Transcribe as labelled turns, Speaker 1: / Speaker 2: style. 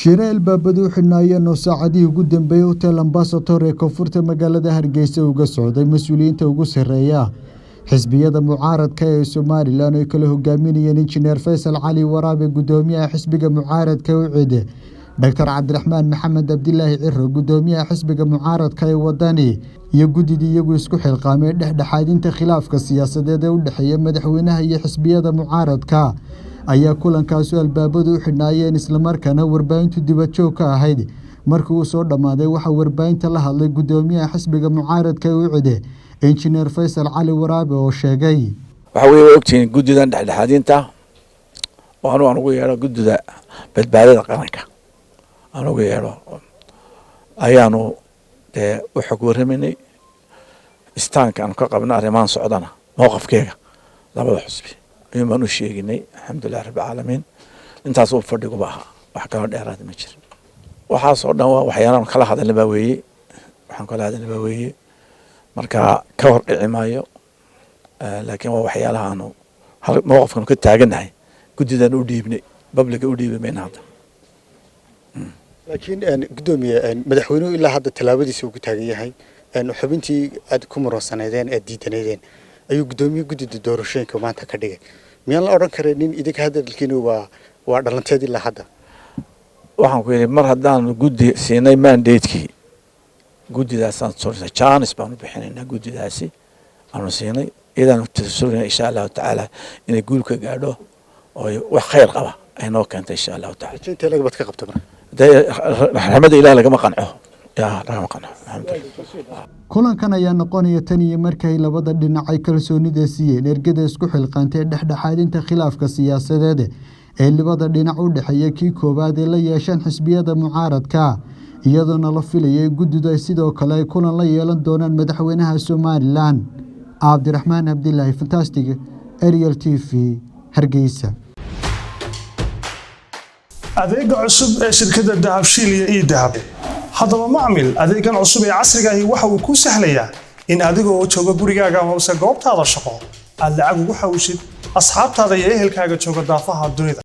Speaker 1: Shireel baabadu xinaayeen oo saacadii ugu dambeeyay hotel Ambassador ee koonfurta magaalada Hargeysa uga socday mas'uuliyiinta ugu sareeya xisbiyada mucaaradka ee Soomaaliland oo kala hogaaminayeen Injineer Faysal Cali Waraabe gudoomiyaha xisbiga mucaaradka UCD Dr. Cabdiraxmaan Maxamed Abdillaahi Cirro gudoomiyaha xisbiga mucaaradka ee wadani iyo gudidii iyagu isku xilqaamay dhexdhexaadinta khilaafka siyaasadeed ee u dhaxeeya madaxweynaha iyo xisbiyada mucaaradka ayaa kulankaas albaabadu u xidhnaayeen isla markaana warbaahintu dibad joog ka ahayd markii uu soo dhamaaday waxa warbaahinta la hadlay gudoomiyaha xisbiga mucaaradka ee UCD Injineer Faysal Cali Waraabe oo sheegay
Speaker 2: waxa weeye ogtiin gudidan dhexdhexaadinta oo ugu yeero gudida badbaadada qaranka aan ugu yeero ayaanu u xog waraminay istaanka aan ka qabnaa arrimahan socdana mowqafkeega labada xisbi ayaan u sheegnay alxamdulillah rabbil caalamiin intaas oo fadhigu baaha wax kala dheeraad ma jiro waxa soo dhan waa waxyaalahan kala hadalnaba weeye waxaan kala hadalnaba weeye marka ka hor dhici maayo laakiin waa waxyaalaha aanu mowqafkan ka taaganahay gudidan u dhiibnay public u dhiibay hadda
Speaker 3: laakiin gudoomiye madaxweynuhu ilaa hadda talaabadiisa uu ku taagan yahay xubintii aad ku muroosaneedeen ee diidaneedeen ayuu gudoomiye gudida doorashooyinka maanta ka dhigay miyaan la oran karay nin idinka hadalkiina waa dhalanteed ilaa hadda
Speaker 2: waxaan ku yiri mar haddaan gudi siinay mandate-kii gudidaasaan soo chance baan u bixinaynaa gudidaasi aanu siinay idan tusurnaa insha Allah taala inay guul ka gaadho oo wax khayr qaba ay noo keentay insha Allah taala
Speaker 3: inta laga bad ka qabto
Speaker 2: raxmada Ilaahay laga maqanco yaa laga maqanco alxamdulillah
Speaker 1: kulankan ayaa noqonaya tan iyo markay labada dhinac ay kalsoonida siiyeen ergada isku xilqaantay dhexdhexaadinta khilaafka siyaasadeed ee labada dhinac u dhaxeeya kii koobaad ee la yeeshan xisbiyada mucaaradka iyadoo la filayay gudida sidoo kale ay kulan la yeelan doonaan madaxweynaha Soomaaliland Cabdiraxmaan Abdillaahi Fantastic Ariel TV Hargeysa
Speaker 4: adeega cusub ee shirkadda Dahabshiil iyo Dahab haddaba macmil adeegan cusub ee casriga ah waxa uu ku sahlayaa in adigoo jooga gurigaaga ama goobtaada shaqo aad lacag ugu xawishid asxaabtaada iyo ehelkaaga jooga daafaha dunida